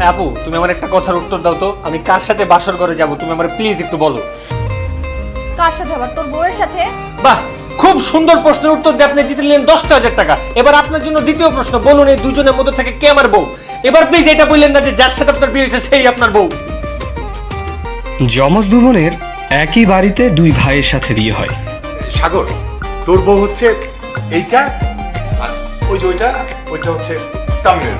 আপু তুমি আমার একটা কথার উত্তর দাও তো, আমি কার সাথে বাসর ঘরে যাব তুমি আমার প্লিজ একটু বলো। কার সাথে আবার? তোর বউয়ের সাথে? বাহ, খুব সুন্দর প্রশ্নের উত্তর দিয়ে আপনি জিতে নিলেন 10,000 টাকা। এবার আপনার জন্য দ্বিতীয় প্রশ্ন, বলুন এই দুজনের মধ্যে থেকে কে আমার বউ? এবার প্লিজ এটা বললেন না যে যার সাথে আপনার বিয়ে হয়েছে সেই আপনার বউ। যমজ দু বোনের একই বাড়িতে দুই ভাইয়ের সাথে বিয়ে হয়। সাগর, তোর বউ হচ্ছে এইটা, আর ওই যে ওইটা হচ্ছে তামিমের।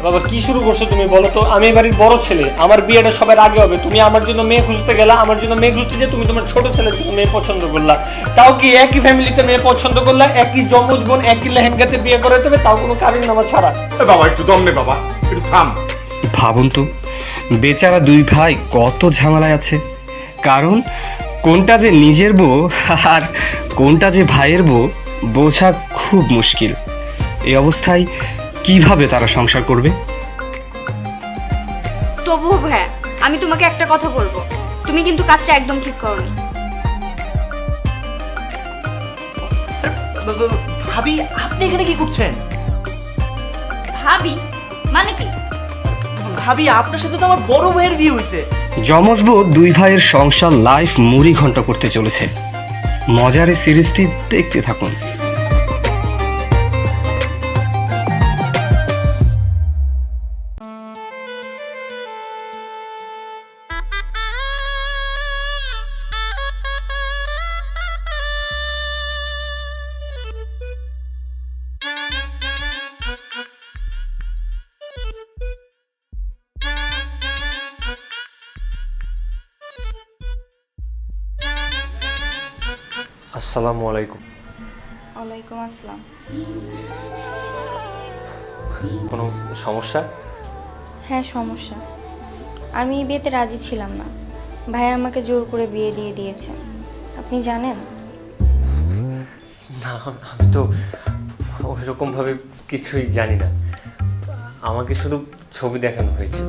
বাবা কি শুরু করছো তুমি বলো তো? আমি এই বাড়ির বড় ছেলে, আমার বিয়েটা সবার আগে হবে। তুমি আমার জন্য মেয়ে খুঁজতে গেলা, আমার জন্য মেয়ে খুঁজতে যে তুমি তোমার ছোট ছেলের জন্য মেয়ে পছন্দ করলা। তাও কি একই ফ্যামিলিতে মেয়ে পছন্দ করলা, একই যমজ বোন, একই লেহেঙ্গাতে বিয়ে করে দেবে, তাও কোনো কারণ নামা ছাড়া। বাবা একটু দম নে বাবা, একটু থাম। ভাবুন তো, বেচারা দুই ভাই কত ঝামেলায় আছে। কারণ কোনটা যে নিজের বউ আর কোনটা যে ভাইয়ের বউ বোঝা খুব মুশকিল। এই অবস্থায় কিভাবে তারা সংসার করবে? তবুও ভাইয়া, আমি তোমাকে একটা কথা বলবো, তুমি কিন্তু কাজটা একদম ঠিক করোনি। ভাবি আপনি এখানে কি করছেন? ভাবি মানে কি? ভাবি আপনার সাথে তো আমার বড় ভাইয়ের বিয়ে হয়েছে। যমজ বউ দুই ভাইয়ের সংসার লাইফ মুড়ি ঘন্টা করতে চলেছে। মজার এই সিরিজটি দেখতে থাকুন। আসসালামু আলাইকুম। ওয়ালাইকুম আসসালাম। কোনো সমস্যা? হ্যাঁ সমস্যা। আমি বিয়েতে রাজি ছিলাম না, ভাই আমাকে জোর করে বিয়ে দিয়ে দিয়েছে। আপনি জানেন? না, আমি তো ওইরকম ভাবে কিছুই জানি না, আমাকে শুধু ছবি দেখানো হয়েছে।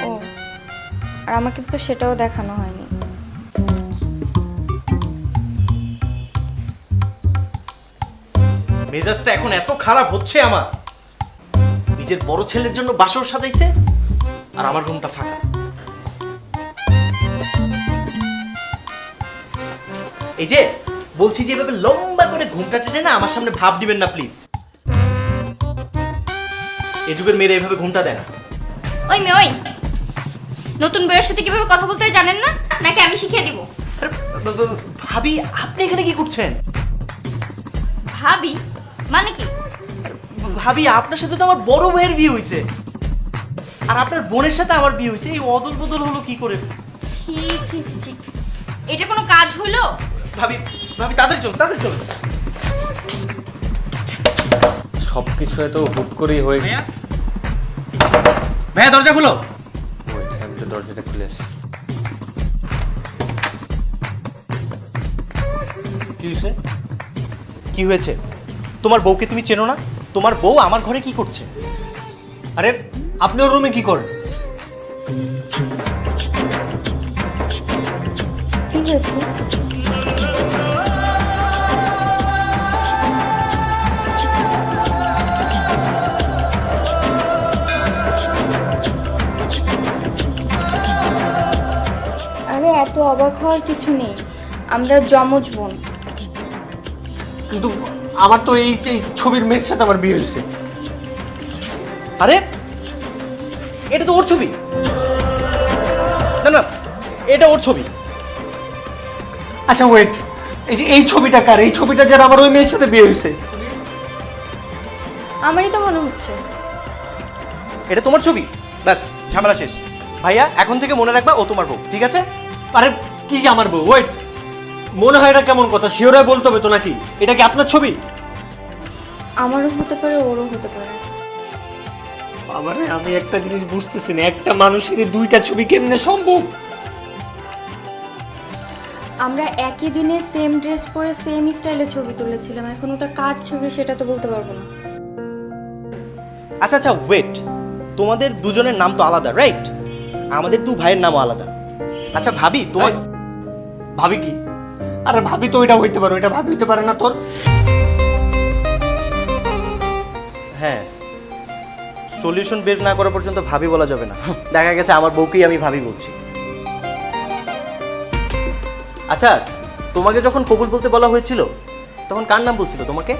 ও, আর আমাকে তো সেটাও দেখানো হয়নি। মেজাজটা এখন এত খারাপ হচ্ছে আমার। নিজের বড় ছেলের জন্য বাসর সাজাইছে আর আমার রুমটা ফাঁকা। এই যে বলছি যে এভাবে লম্বা করে ঘুমটা টেনে না আমার সামনে ভাব দিবেন না প্লিজ। এ যুগের মেয়েরা এভাবে ঘুমটা দেয় না। ওই মেয়ে, ওই নতুন বউয়ের সাথে কিভাবে কথা বলতে হয় জানেন না, নাকি আমি শিখিয়ে দিব? আরে, ভাবি আপনি এখানে কি করছেন? ভাবি মানে কি? ভাবি আপনার সাথে তো আমার বড় ভাইয়ের বিয়ে হয়েছে, আর আপনার বোনের সাথে আমার বিয়ে হয়েছে। এই অদল বদল হলো কি করে? ছি ছি ছি ছি, এটা কোনো কাজ হলো? ভাবি ভাবি তাদের চল, তাদের চল। সবকিছু এত হুট করেই হয়ে গেছে। ভাইয়া, ভাইয়া দরজা খুলো। ওয়েট, আমি তো দরজাটা খুলে আসি। কি হয়েছে? কি হয়েছে? তোমার বউকে তুমি চেনো না? তোমার বউ আমার ঘরে কি করছে? আরে আপনি ওর রুমে কি করেন? কি হয়েছে? আরে এত অবাক হওয়ার কিছু নেই, আমরা যমজ বোন। কিন্তু আমার তো এই ছবির মেয়ের সাথে আমার বিয়ে হয়েছে। আরে এটা তো ওর ছবি। না না, এটা ওর ছবি। আচ্ছা ওয়েট, এই যে এই ছবিটা কার? এই ছবিটা যারা আমার ওই মেয়ের সাথে বিয়ে হয়েছে। আমারই তো মনে হচ্ছে। এটা তোমার ছবি? ব্যাস, ঝামেলা শেষ। ভাইয়া এখন থেকে মনে রাখবা ও তোমার বউ, ঠিক আছে? আরে কি যে আমার বউ? ওয়েট, মনে হয় এটা কেমন কথা? শিওর বলতে হবে তো নাকি? এটা কি আপনার ছবি? আমারও হতে পারে, ওরও হতে পারে। বাবারে, আমি একটা জিনিস বুঝতেছি না, একটা মানুষের দুইটা ছবি কেমনে সম্ভব? আমরা একই দিনে সেম ড্রেস পরে সেম স্টাইলে ছবি তুলেছিলাম, এখন ওটা কার ছবি সেটা তো বলতে পারবো না। আচ্ছা আচ্ছা ওয়েট, তোমাদের দুজনের নাম তো আলাদা, রাইট? আমাদের দু ভাইয়ের নামও আলাদা। আচ্ছা ভাবি তোমার ভাবি কি? আরে ভাবি তো এটা হইতে পারো, এটা ভাবি হইতে পারে না তোর? হ্যাঁ, সলিউশন বের না করা পর্যন্ত ভাবি বলা যাবে না। দেখা গেছে আমার বউকেই আমি ভাবি বলছি। আচ্ছা, তোমাকে যখন কবুল বলতে বলা হয়েছিল তখন কার নাম বলছিল তোমাকে?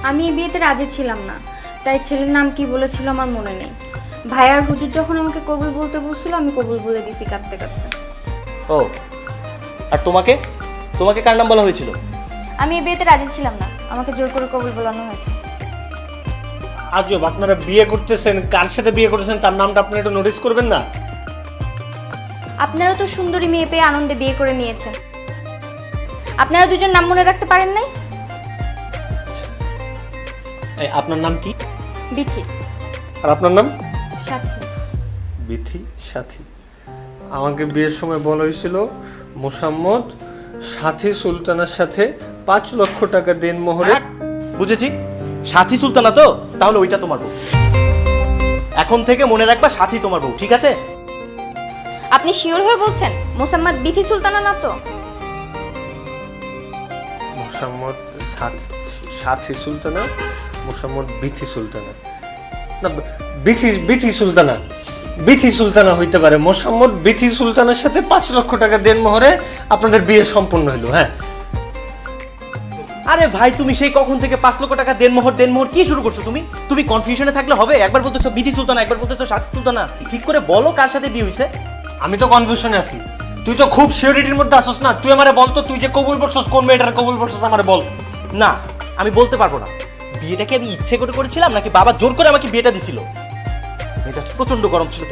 আমি এই বিয়েতে রাজি ছিলাম না, তাই ছেলের নাম কি বলেছিল আমার মনে নেই। ভাইয়ার হুজুর যখন আমাকে কবুল বলতে বলছিল আমি কবুল বলে দিছি কাঁদতে কাঁদতে। ও, আর তোমাকে তোমাকে কার নাম বলা হয়েছিল? আমি এই বিয়েতে রাজি ছিলাম না, আমাকে জোর করে কবুল বলানো হয়েছে। আজব, আপনারা বিয়ে করতেছেন, কার সাথে বিয়ে করতেছেন তার নামটা আপনারা একটু নোটিস করবেন না? আপনারাও তো সুন্দরী মেয়ে পেয়ে আনন্দে বিয়ে করে নিয়েছেন, আপনারা দুজন নাম মনে রাখতে পারেন নাই? এই, আপনার নাম কি? বিথি। আর আপনার নাম? সাথী। বিথি সাথী। আমাকে বিয়ের সময় বলা হয়েছিল মোসাম্মদ সাথী সুলতানার সাথে 5 লক্ষ টাকা দেন মোহরে। বুঝেছি, সাথী সুলতানা তো, তাহলে ওইটা তোমার বউ। এখন থেকে মনে রাখবা সাথী তোমার বউ, ঠিক আছে? আপনি শিওর হয়ে বলছেন মোসাম্মদ বিথি সুলতানা না তো? মোসাম্মদ সাথী সুলতানা, মোসাম্মদ বিথি সুলতানা না, বিথি সুলতানা, বিথি সুলতানা হইতে পারে। মোসাম্মদ বিথি সুলতানের সাথে 5 লক্ষ টাকা দেন মোহরে আপনাদের বিয়ে সম্পন্ন হইল। হ্যাঁ, আরে ভাই, তুমি সেই কখন থেকে 5 লক্ষ টাকা দেনমোহর কি শুরু করছো? তুমি কনফিউশনে থাকলে হবে? একবার বলতেছো বিথি সুলতানা, একবার বলতেছো সাথী সুলতানা। ঠিক করে বলো কার সাথে বিয়ে হইছে? আমি তো কনফিউশনে আছি, তুই তো খুব সিওরিটির মধ্যে আসছ না। তুই আমারে বল তো, তুই যে কবুল বলছস কোন মেয়েটার কবুল বলছস আমারে বল। না, আমি বলতে পারবো না। বিয়েটা কি আমি ইচ্ছে করে করেছিলাম নাকি বাবা জোর করে আমাকে বিয়েটা দিছিল? মেজাজ প্রচন্ড গরম ছিল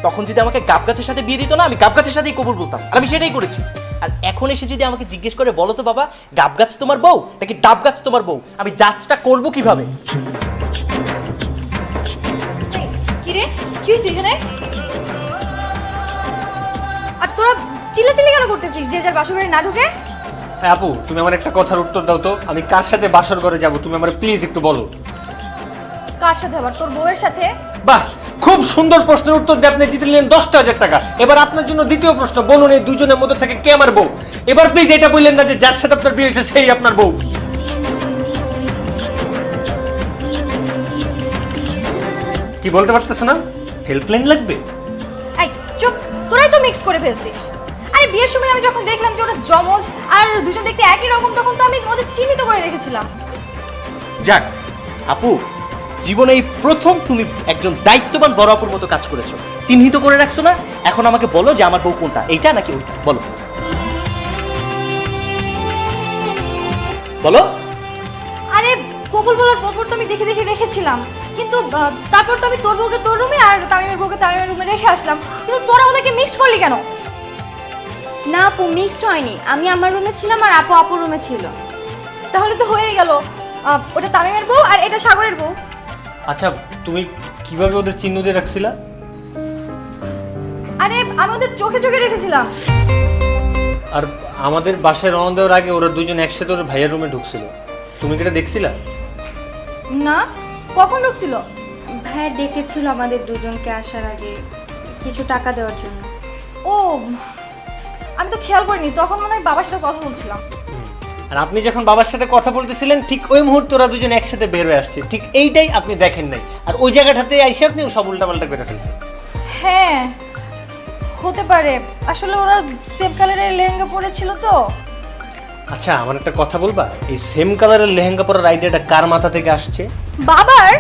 তখন যদি আমাকে গাব গাছের সাথে বিয়ে দিত না, আমি গাব গাছের সাথেই কবুল বলতাম, আর আমি সেটাই করেছি। আর এখন এসে যদি আমাকে জিজ্ঞেস করে বলো তো বাবা, গাব গাছ তোমার বউ নাকি ডাব গাছ তোমার বউ, আমি জাজটা করবো কিভাবে? কি রে, কি হয়েছে এখানে? আর তোরা চিল্লাচিল্লি কেন করতেছিস যে যার বাসর ঘরে না ঢুকে? হ্যাঁ আপু, তুমি আমার একটা কথার উত্তর দাও তো, আমি কার সাথে বাসর ঘরে যাব তুমি আমার প্লিজ একটু বলো। কার সাথে আবার? তোর বউয়ের সাথে। বাহ, খুব সুন্দর প্রশ্নের উত্তর দিয়ে আপনি জিতে নিলেন 10,000 টাকা। এবার আপনার জন্য দ্বিতীয় প্রশ্ন, বলুন এই দুজনের মধ্যে থেকে কে আমার বউ? এবার প্লিজ এটা বললেন না যে যার সাথে আপনার বিয়ে হয়েছে সেই আপনার বউ। কি বলতে পারতেছ না? হেল্পলাইন লাগবে? এই চুপ, তোরাই তো মিক্স করে ফেলছিস। আরে বিয়ের সময় আমি যখন দেখলাম যে ওরা জমজ আর দুজন দেখতে একই রকম, তখন তো আমি ওদের চিহ্নিত করে রেখেছিলাম। যাক আপু, জীবনে এই প্রথম তুমি একজন দায়িত্ববান বড় আপুর মতো কাজ করেছো, চিহ্নিত করে রাখছো না। এখন আমাকে বলো যে আমার বউ কোনটা, এইটা নাকি ওইটা, বলো বলো। আরে কবুল বলার পর তো আমি দেখে দেখে রেখেছিলাম, কিন্তু তারপর তো আমি তোর বউকে তোর রুমে আর তামিমের বউকে তামিমের রুমে রেখে আসলাম, কিন্তু তোরা ওদেরকে মিক্সড করলি কেন? না আপু, মিক্সড হয়নি, আমি আমার রুমে ছিলাম আর আপু আপুর রুমে ছিল। তাহলে তো হয়েই গেল, ওটা তামিমের বউ আর এটা সাগরের বউ। আচ্ছা, তুমি কিভাবে ওদের চিহ্ন দিয়ে রাখছিলা? আরে আমি ওদের চোখে চোখে রেখেছিলাম। আর আমাদের বাসায় রওনা দেওয়ার আগে ওরা দুজন একসাথে ওর ভাইয়ের রুমে ঢুকছিল, তুমি কি এটা দেখছিলা? না, কখন ঢুকছিল? ভাইয়া ডেকেছিল আমাদের দুজনকে আসার আগে কিছু টাকা দেওয়ার জন্য। ও, আমি তো খেয়াল করিনি, তখন মনে হয় বাবার সাথে কথা বলছিলাম। আর আপনি যখন বাবার সাথে কথা বলতেছিলেন ঠিক ওই মুহূর্তে ওরা দুজন একসাথে বের হয়ে আসছে, ঠিক এইটাই আপনি দেখেন নাই। আর ওই জায়গাটাতে আইসে আপনি সব উল্টাপাল্টা করে ফেলছেন। হ্যাঁ, হতে পারে, আসলে ওরা সেম কালারের লেহেঙ্গা পরেছিল তো। আচ্ছা, আমার একটা কথা বলবা, এই সেম কালারের লেহেঙ্গা পরার আইডিয়াটা কার মাথা থেকে আসছে? বাবার।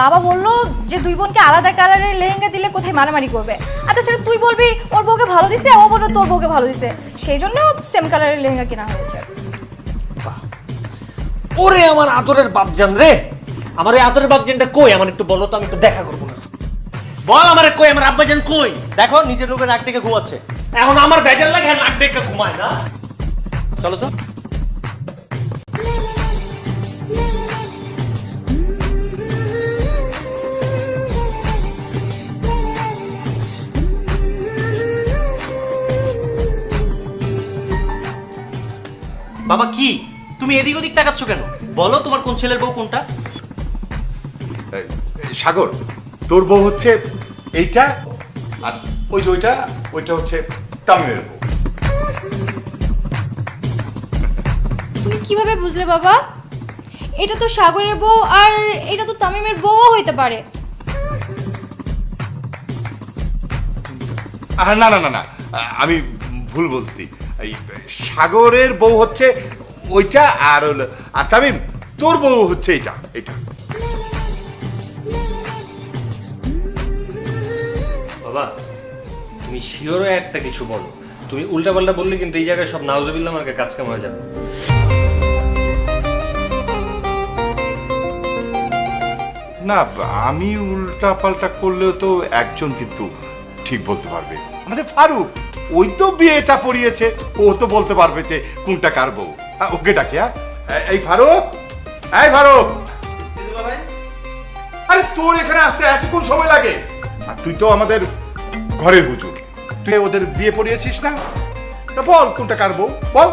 বাবা বললো যে দুই বোনকে আলাদা কালারের লেহেঙ্গা দিলে কোথায় মারামারি করবে, আর তাছাড়া তুই বলবি ওর বউকে ভালো দিছে, ও বলবে তোর বউকে ভালো দিছে, সেই জন্য সেম কালারের লেহেঙ্গা কেনা হয়েছে। ওরে আমার আদরের বাপজান রে, আমার এই আদরের বাপজানটা কই? আমার একটু বলো তো, আমি একটু দেখা করবো না। বল আমারে কই, আমার আব্বাজান কই? দেখো নিজের রুমে নাক ডেকে ঘুমাচ্ছে। এখন আমার বেজার লাগে নাক ডেকে ঘুমায় না। চলো তো। বাবা কি তুমি এদিক ওদিক তাকাচ্ছ কেন? বলো তোমার কোন ছেলের বউ কোনটা? সাগর, তোর বউ হচ্ছে এইটা, আর ওই যে ওইটা হচ্ছে তামিমের বউ। তুমি কিভাবে বুঝলে বাবা? এটা তো সাগরের বউ আর এটা তো তামিমের বউও হইতে পারে। না না না না, আমি ভুল বলছি। এই সাগরের বউ হচ্ছে ওইটা, আর তামিম তোর বউ হচ্ছে এটা এটা। বাবা তুমি শিওরও একটা কিছু বলো, তুমি উল্টাপাল্টা বললে কিন্তু এই জায়গায় সব নাউজুবিল্লাহ আমাকে কাজ কাম হয়ে যাবে। না, আমি উল্টা পাল্টা করলেও তো একজন কিন্তু ঠিক বলতে পারবে, আমাদের ফারুক। ওই তো বিয়েটা পড়িয়েছে, ও তো বলতে পারবে যে কোনটা কার বউ। ওকে ডাকি। এই ফারুক, এই ফারুক, আরে তোর এখানে আসতে এতক্ষণ সময় লাগে? আর তুই তো আমাদের ঘরের হুজুর, তুই ওদের বিয়ে পড়িয়েছিস না? তা বল কোনটা কার বউ, বল।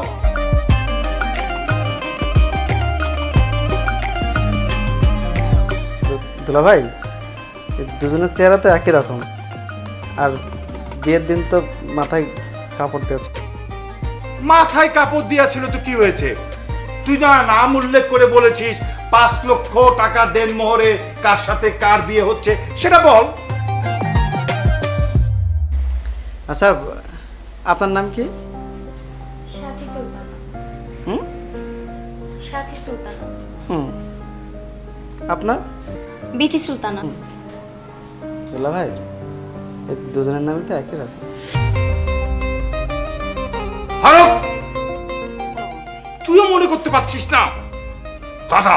দুলা ভাই, দুজনের চেহারা তো একই রকম, আর বিয়ের দিন তো মাথায় কাপড় দিয়েছে। মাথায় কাপড় দিয়েছিল তো কি হয়েছে? তুই না নাম উল্লেখ করে বলেছিস 5 লক্ষ টাকা দেন মোহরে কার সাথে কার বিয়ে হচ্ছে সেটা বল। আচ্ছা, আপনার নাম কি? সাথী সুলতানা। হুম সাথী সুলতানা। হুম আপনার? বিথি সুলতানা। দুলা ভাই, এই দুজনের নামই তো একই রকম। ফারুক, তুইও মনে করতে পারছিস না? কথা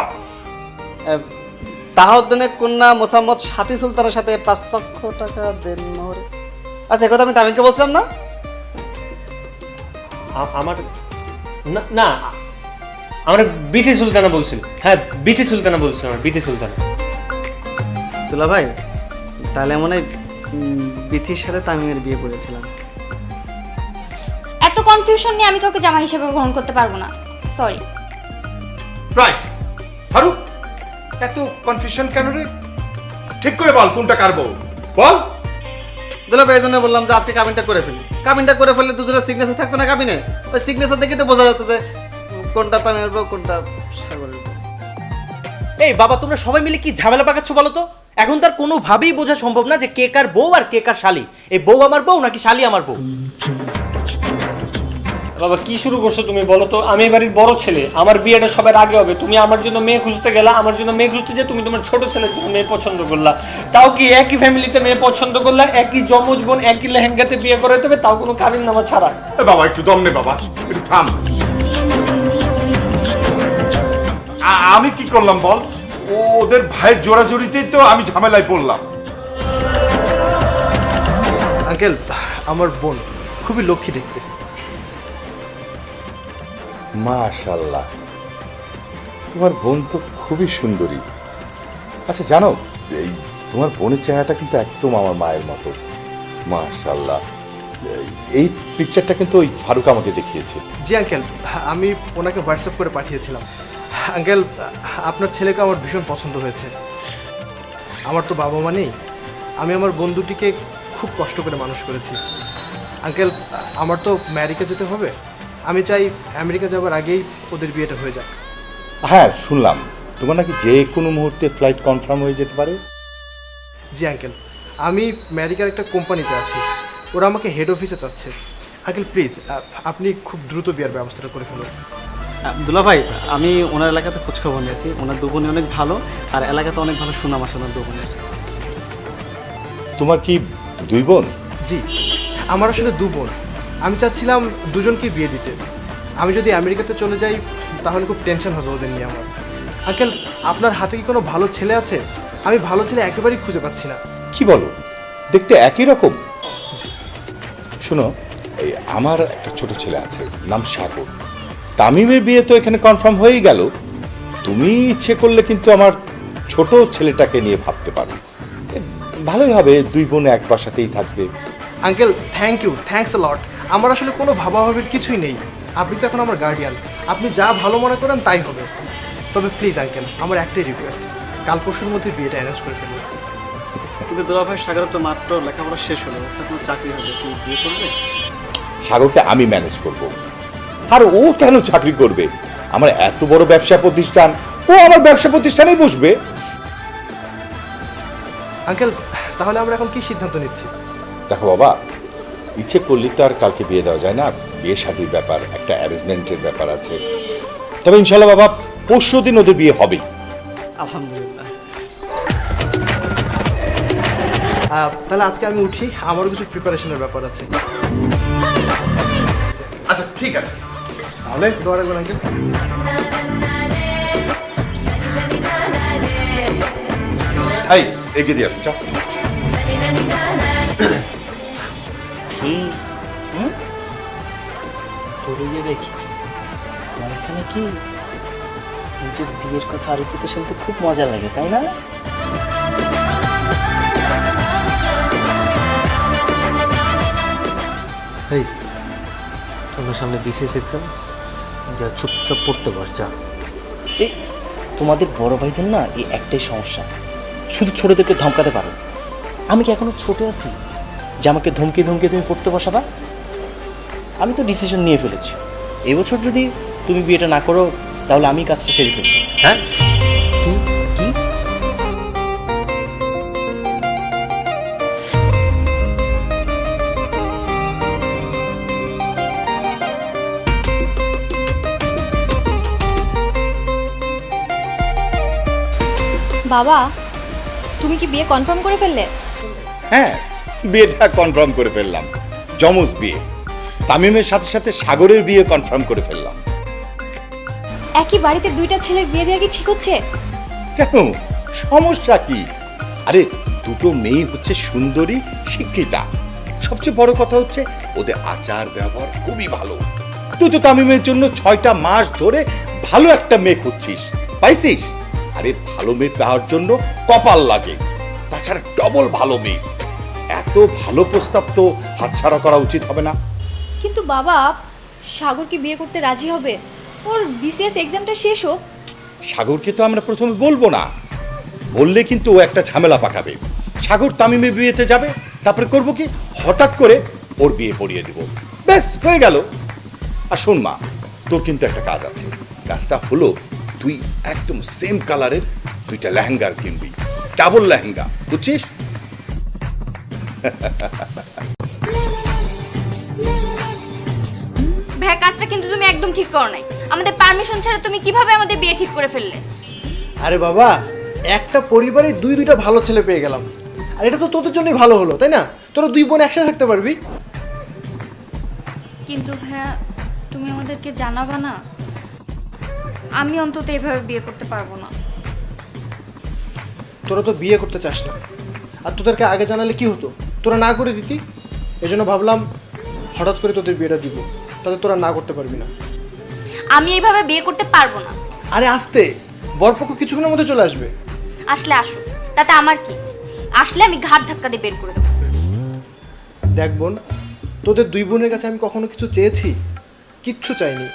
তাহদ্দিনের কন্যা মোসাম্মদ সাথী সুলতানের সাথে 5 লক্ষ টাকা দেন মোহরে। আচ্ছা, কথা আমি তামিমকে বলছিলাম না? আমার না না, আমরা বিথি সুলতানা বলছিল। হ্যাঁ বিথি সুলতানা বলছিল, আমার বিথি সুলতানা। দুলা ভাই, তাহলে মনে হয় বিথির সাথে তামিমের বিয়ে পড়েছিলাম। এত কনফিউশন নিয়ে আমি কাউকে জামাই হিসেবে গ্রহণ করতে পারবো না, সরি। রাইট। ফারুক, এত কনফিউশন কেন রে? ঠিক করে বল কোনটা কার বউ, বল। দুলা ভাই, এই জন্য বললাম যে আজকে কাবিনটা করে ফেলি। কাবিনটা করে ফেললে দুজনের সিগনেচার থাকতো না কাবিনে? ওই সিগনেচার দেখে তো বোঝা যেত যে কোনটা তামিমের বউ, কোনটা সাগরের বউ। এই বাবা, তোমরা সবাই মিলে কি ঝামেলা পাকাচ্ছ বলো তো? এখন তার কোনোভাবেই বোঝা সম্ভব না যে কে কার বউ আর কে কার শালি। এই বউ আমার বউ নাকি শালি আমার বউ? বাবা কি শুরু করছো তুমি বলো তো? আমি এই বাড়ির বড় ছেলে, আমার বিয়েটা সবার আগে হবে। তুমি আমার জন্য মেয়ে খুঁজতে গেলা, আমার জন্য মেয়ে খুঁজতে যে তুমি তোমার ছোট ছেলের জন্য মেয়ে পছন্দ করলা। তাও কি একই ফ্যামিলিতে মেয়ে পছন্দ করলা, একই যমজ বোন, একই লেহেঙ্গাতে বিয়ে করাতে হবে, তাও কোনো কাবিন নামা ছাড়া। বাবা একটু দম নে, বাবা একটু থাম। আমি কি করলাম বল? ওদের ভাইয়ের জোড়াজুড়িতেই তো আমি ঝামেলায় পড়লাম। আঙ্কেল, আমার বোন খুবই লক্ষ্মী দেখতে। মাশাআল্লাহ, তোমার বোন তো খুবই সুন্দরী। আচ্ছা জানো, এই তোমার বোনের চেহারাটা কিন্তু একদম আমার মায়ের মতো। মাশাআল্লাহ, এই পিকচারটা কিন্তু ওই ফারুক আমাকে দেখিয়েছে। জি আঙ্কেল, আমি ওনাকে হোয়াটসঅ্যাপ করে পাঠিয়েছিলাম। আঙ্কেল, আপনার ছেলেকে আমার ভীষণ পছন্দ হয়েছে। আমার তো বাবা মা নেই, আমি আমার বোন দুটিকে খুব কষ্ট করে মানুষ করেছি। আঙ্কেল, আমার তো আমেরিকা যেতে হবে। আমি চাই আমেরিকা যাওয়ার আগেই ওদের বিয়েটা হয়ে যাক। হ্যাঁ শুনলাম, তোমার নাকি যে কোনো মুহূর্তে ফ্লাইট কনফার্ম হয়ে যেতে পারে। জি আঙ্কেল, আমি আমেরিকার একটা কোম্পানিতে আছি, ওরা আমাকে হেড অফিসে চাচ্ছে। আঙ্কেল প্লিজ, আপনি খুব দ্রুত বিয়ের ব্যবস্থাটা করে ফেলুন। দুলা ভাই, আমি ওনার এলাকাতে খোঁজখবর নিয়েছি। ওনার দু বোনই অনেক ভালো, আর এলাকাতে অনেক ভালো সুনাম আছে ওনার দু বোনের। তোমার কি দুই বোন? জি, আমার আসলে দু বোন। আমি চাচ্ছিলাম দুজনকে বিয়ে দিতে। আমি যদি আমেরিকাতে চলে যাই তাহলে খুব টেনশন হবে ওদের নিয়ে আমার। আঙ্কেল, আপনার হাতে কি কোনো ভালো ছেলে আছে? আমি ভালো ছেলে একেবারেই খুঁজে পাচ্ছি না। কি বলো, দেখতে একই রকম? শোনো, এই আমার একটা ছোট ছেলে আছে, নাম সাগর। তামিমের বিয়ে তো এখানে কনফার্ম হয়েই গেল। তুমি ইচ্ছে করলে কিন্তু আমার ছোট ছেলেটাকে নিয়ে ভাবতে পারো। ভালোই হবে, দুই বোন এক বাসাতেই থাকবে। আঙ্কেল থ্যাঙ্কস আ লট। আমার আসলে কোনো ভাবাভাবির কিছুই নেই। আপনি তো এখন আমার গার্ডিয়ান, আপনি যা ভালো মনে করেন তাই হবে। তবে প্লিজ আঙ্কেল, আমার একটাই রিকোয়েস্ট, কাল পরশুর মধ্যে বিয়েটা অ্যারেঞ্জ করে ফেলুন। কিন্তু দুলা ভাই, সাগরের তো মাত্র লেখাপড়া শেষ হলো, তখন চাকরি হবে, কি বিয়ে করবে? সাগরকে আমি ম্যানেজ করব। আর ও কেন চাকরি করবে? আমার এত বড় ব্যবসা প্রতিষ্ঠান, ও আমার ব্যবসা প্রতিষ্ঠানেই বসবে। আঙ্কেল, তাহলে আমরা এখন কি সিদ্ধান্ত নিচ্ছি? দেখো বাবা, ইচ্ছে করলে তো আর কালকে বিয়ে দেওয়া যায় না, বিয়ে শাদীর ব্যাপার, একটা অ্যারেঞ্জমেন্টের ব্যাপার আছে। তবে ইনশাল্লাহ বাবা, পরশু দিন ওদের বিয়ে হবেই। আলহামদুলিল্লাহ। তাহলে আজকে আমি উঠি, আমারও কিছু প্রিপারেশনের ব্যাপার আছে। আচ্ছা ঠিক আছে, তাহলে দোয়া রাখবেন আঙ্কেল। এই এগিয়ে দিয়ে আসুন, চাও। তোর ইয়ে দেখি আমার এখানে কি নিজের বিয়ের কথা আরিফিতে শুনতে খুব মজা লাগে, তাই না? এই তোমার সামনে বিশেষ এক্সাম, যা চুপচাপ পড়তে পার, যা। এই তোমাদের বড় ভাইদের না এই একটাই সমস্যা, শুধু ছোটদেরকে ধমকাতে পারো। আমি কি এখনো ছোট আছি যে আমাকে ধমকে ধমকে তুমি পড়তে বসাবা? আমি তো ডিসিশন নিয়ে ফেলেছি, এবছর যদি তুমি বিয়েটা না করো তাহলে আমি কাজটা সেরে ফেলবো। হ্যাঁ, কি কি বাবা, তুমি কি বিয়ে কনফার্ম করে ফেললে? হ্যাঁ, বিয়েটা কনফার্ম করে ফেললাম, যমজ বিয়ে। তামিমের সাথে সাথে সাগরের বিয়ে কনফার্ম করে ফেললাম। একই বাড়িতে দুইটা ছেলের বিয়ে দেওয়া কি ঠিক হচ্ছে? কেন, সমস্যা কি? আরে দুটো মেয়ে হচ্ছে সুন্দরী, শিক্ষিতা, সবচেয়ে বড় কথা হচ্ছে ওদের আচার ব্যবহার খুবই ভালো। তুই তো তামিমের জন্য 6টা মাস ধরে ভালো একটা মেয়ে খুঁজছিস, পাইছিস? আরে ভালো মেয়ে পাওয়ার জন্য কপাল লাগে, তাছাড়া ডবল ভালো মেয়ে। এত ভালো প্রস্তাব তো হাতছাড়া করা উচিত হবে না। কিন্তু বাবা, সাগর কি বিয়ে করতে রাজি হবে? ওর বিসিএস এক্সামটা শেষ হোক। সাগরকে তো আমরা প্রথমে বলবো না, বললে কিন্তু ও একটা ঝামেলা পাকাবে। সাগর তামিমের বিয়েতে যাবে, তারপরে করবো কি, হঠাৎ করে ওর বিয়ে পড়িয়ে দিব, ব্যাস হয়ে গেল। আর শোন মা, তোর কিন্তু একটা কাজ আছে। কাজটা হলো তুই একদম সেম কালারের 2টা লেহেঙ্গা কিনবি, ডাবল লেহেঙ্গা, বুঝছিস? ভাই, কাজটা কিন্তু তুমি একদম ঠিক করো নাই। আমাদের পারমিশন ছাড়া তুমি কিভাবে আমাদের বিয়ে ঠিক করে ফেললে? আরে বাবা, একটা পরিবারে দুইটা ভালো ছেলে পেয়ে গেলাম, আর এটা তো তোদের জন্যই ভালো হলো, তাই না? তোরা 2 বোন একসাথে থাকতে পারবি। কিন্তু ভাইয়া, তুমি আমাদেরকে জানাবা না? আমি অন্তত এভাবে বিয়ে করতে পারবো না। তোরা তো বিয়ে করতে চাস না, আর তোদেরকে আগে জানালে কি হতো, তোরা না করে দিতি। এজন্য ভাবলাম হঠাৎ করে তোদের বিয়েটা দিব, তাতে তোরা না করতে পারবি না। আমি এইভাবে বিয়ে করতে পারবো না। আরে আসতে, বরপক্ষ কিছুক্ষণের মধ্যে চলে আসবে। আসলে আসুক, তাতে আমার কি? আসলে আমি ঘাট ধাক্কা দিয়ে বের করে দেবো। দেখ বোন, তোদের 2 বোনের কাছে আমি কখনো কিছু চেয়েছি? কিচ্ছু চাইনি।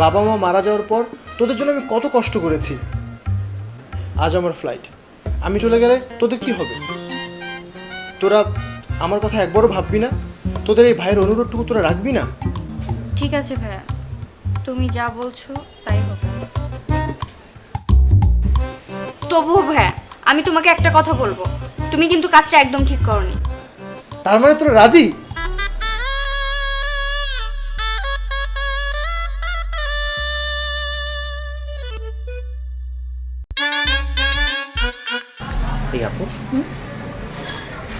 বাবা মা মারা যাওয়ার পর তোদের জন্য আমি কত কষ্ট করেছি। আজ আমার ফ্লাইট, আমি চলে গেলে তোদের কি হবে? তোরা আমার কথা একবারও ভাববি না? তোদের এই ভাইয়ের অনুরোধটুকু তোরা রাখবি না? ঠিক আছে ভাইয়া, তুমি যা বলছো তাই হবে। তবুও ভাইয়া, আমি তোমাকে একটা কথা বলবো, তুমি কিন্তু কাজটা একদম ঠিক করনি। তার মানে তোরা রাজি? এই আপু,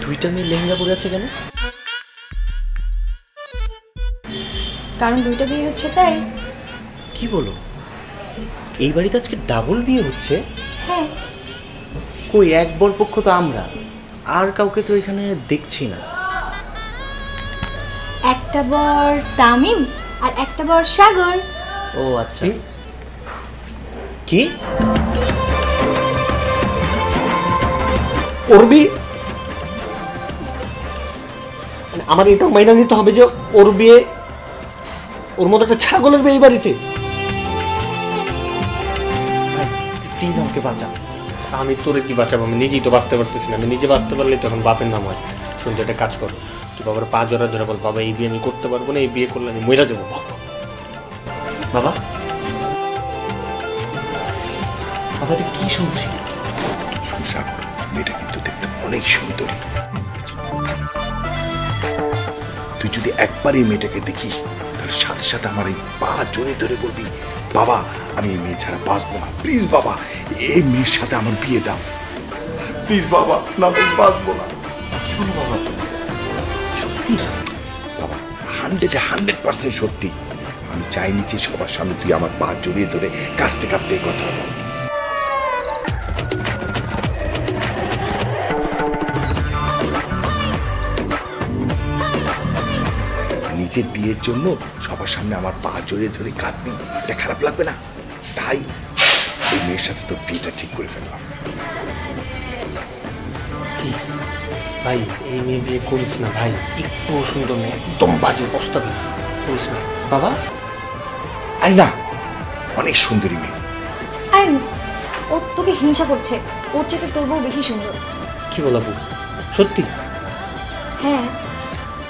2টা মেয়ে লেহেঙ্গা পরে আছে কেন? কারণ দুইটা বিয়ে হচ্ছে তাই। কি বলো, এই বাড়িতে আজকে ডাবল বিয়ে হচ্ছে? হ্যাঁ। কই, এক বরপক্ষ তো আমরা, আর কাউকে তো এখানে দেখছি না। একটা বর তামিম আর একটা বর সাগর। ও আচ্ছা। কি ওর বিয়ে? মানে আমার এটা মাইনা নিতে হবে যে ওর বিয়ে, ওর মতো একটা ছাগলের বিয়ে এই বাড়িতে? প্লিজ আমাকে বাঁচা। আমি তোরে কি বাঁচাবো? আমি নিজেই তো বাঁচতে পারতেছি না। আমি নিজে বাঁচতে পারলে তখন বাপের নাম হয়। শুনতে একটা কাজ করো, তুই বাবার পা জোড়া ধরে বল, বাবা এই বিয়ে আমি করতে পারবো না, এই বিয়ে করলে আমি মইরা যাবো। বাবা, বাবা এটা কি শুনছি? সুসাগর মেয়েটা কিন্তু দেখতে অনেক সুন্দরী। তুই যদি একবার এই মেয়েটাকে দেখিস তাহলে সাথে সাথে আমার এই পা জড়িয়ে ধরে বলবি, বাবা আমি এই মেয়ে ছাড়া বাঁচবো না, প্লিজ বাবা এই মেয়ের সাথে আমার বিয়ে দাও, প্লিজ বাবা, না আমি বাঁচবো না। কি বলো বাবা? সত্যি? বাবা 100% সত্যি। আমি চাইনি যে সবার সামনে তুই আমার পা জড়িয়ে ধরে কাঁদতে কাঁদতে এই কথা বল। নিজের বিয়ের জন্য সবার সামনে আমার পা জড়িয়ে ধরে কাঁদবি, এটা খারাপ লাগবে না? তাই এই মেয়ের সাথে তোর বিয়েটা ঠিক করে ফেললাম। ভাই এই মেয়ে বিয়ে করিস না ভাই, একটু সুন্দর মেয়ে, একদম বাজে প্রস্তাব করিস না। বাবা আরে না, অনেক সুন্দরী মেয়ে। আর ও তোকে হিংসা করছে, ওর চেয়ে তোর বউ বেশি সুন্দর। কি বলাবো, সত্যি? হ্যাঁ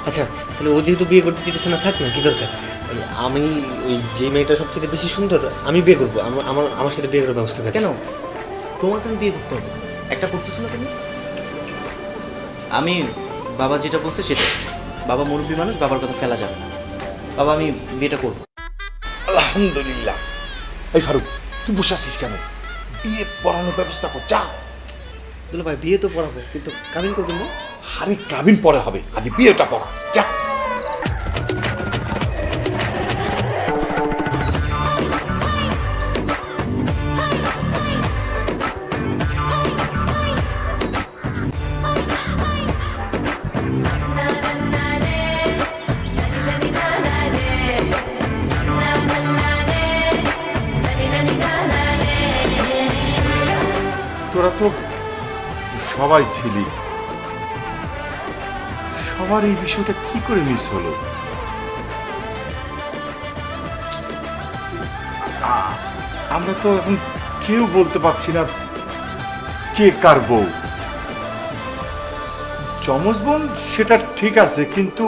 আচ্ছা তাহলে ও যেহেতু বিয়ে করতে দিতেছে না, থাক না, কি দরকার? আমি ওই যে মেয়েটা সবচেয়ে বেশি সুন্দর আমি বিয়ে করবো, আমার সাথে বিয়ে করার ব্যবস্থা কর। কেন তোমার কেন বিয়ে করতে হবে? একটা করতেছো না তুমি? আমি বাবা যেটা বলছে সেটা। বাবা মুরব্বী মানুষ, বাবার কথা ফেলা যাবে না। বাবা আমি বিয়েটা করবো। আলহামদুলিল্লাহ। এই ফারুক তুই বসে আছিস কেন? বিয়ে পড়ানোর ব্যবস্থা কর, যা। দুলা ভাই বিয়ে তো পড়াবো, কিন্তু কাবিন করবেন না? আরে কাবিন পরে হবে, আগে বিয়েটা পড়া, যা। তোরা তো সবাই ছিলি, সবার এই বিষয়টা কি করে মিস হলো? আমরা তো এখন কেউ বলতে পারছি না কে কার বউ। যমজ বোন সেটা ঠিক আছে, কিন্তু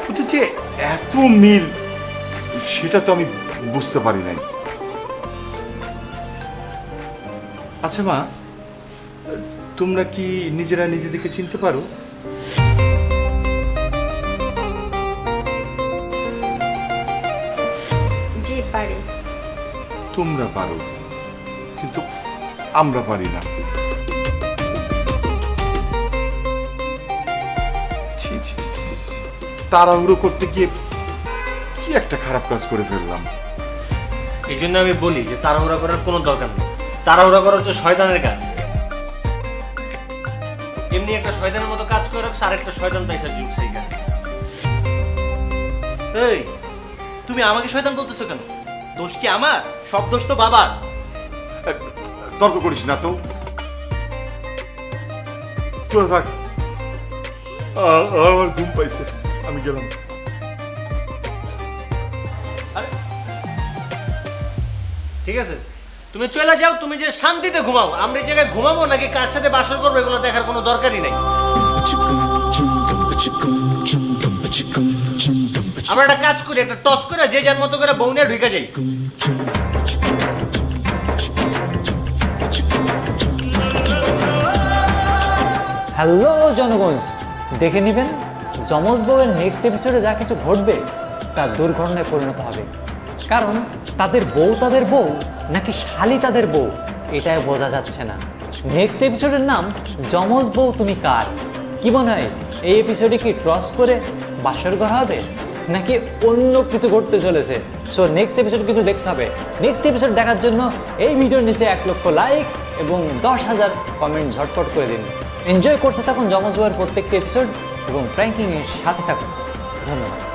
ওদের যে এত মিল সেটা তো আমি বুঝতে পারি নাই। আচ্ছা মা, তোমরা কি নিজেরা নিজেদেরকে চিনতে পারো? জি পারি। তোমরা পারো, কিন্তু আমরা পারি না। ছি, ছি, ছি, ছি, ছি। তাড়াহুড়ো করতে গিয়ে কি একটা খারাপ কাজ করে ফেললাম। এই জন্য আমি বলি যে তাড়াহুড়া করার কোনো দরকার নেই। তাড়াহুড়া করা হচ্ছে শয়তানের কাজ। এমনি একটা শয়তানের মতো কাজ করে রাখছে, আর একটা শয়তান তাইসা জুটছে এখানে। এই তুমি আমাকে শয়তান বলতেছো কেন? দোষ কি আমার? সব দোষ তো বাবার। তর্ক করিস না তো, চলে থাক। আমার ঘুম পাইছে, আমি গেলাম। ঠিক আছে তুমি চলে যাও, তুমি যে শান্তিতে ঘুমাও। আমরা এই জায়গায় ঘুমাবো নাকি কার সাথে বাসর করবো এগুলো দেখার কোনো দরকারই নাই। আমরা একটা কাজ করি, একটা টস করে যে যার মতো করে বউ নিয়ে ঢুকে যাই। হ্যালো জনগণ, দেখে নেবেন যমজ বউয়ের নেক্সট এপিসোডে যা কিছু ঘটবে তা দুর্ঘটনায় পরিণত হবে। কারণ তাদের বউ নাকি শালি তাদের বউ এটাই বোঝা যাচ্ছে না। নেক্সট এপিসোডের নাম যমজ বউ তুমি কার। কি মনে হয় এই এপিসোডে কি ক্রস করে বাসর ঘর হবে নাকি অন্য কিছু ঘটতে চলেছে? সো নেক্সট এপিসোড কিন্তু দেখতে হবে। নেক্সট এপিসোড দেখার জন্য এই ভিডিওর নিচে 1 লক্ষ লাইক এবং 10,000 কমেন্ট ঝটপট করে দিন। এনজয় করতে থাকুন যমজ বউয়ের প্রত্যেকটি এপিসোড এবং প্র্যাঙ্কিং এর সাথে থাকুন। ধন্যবাদ।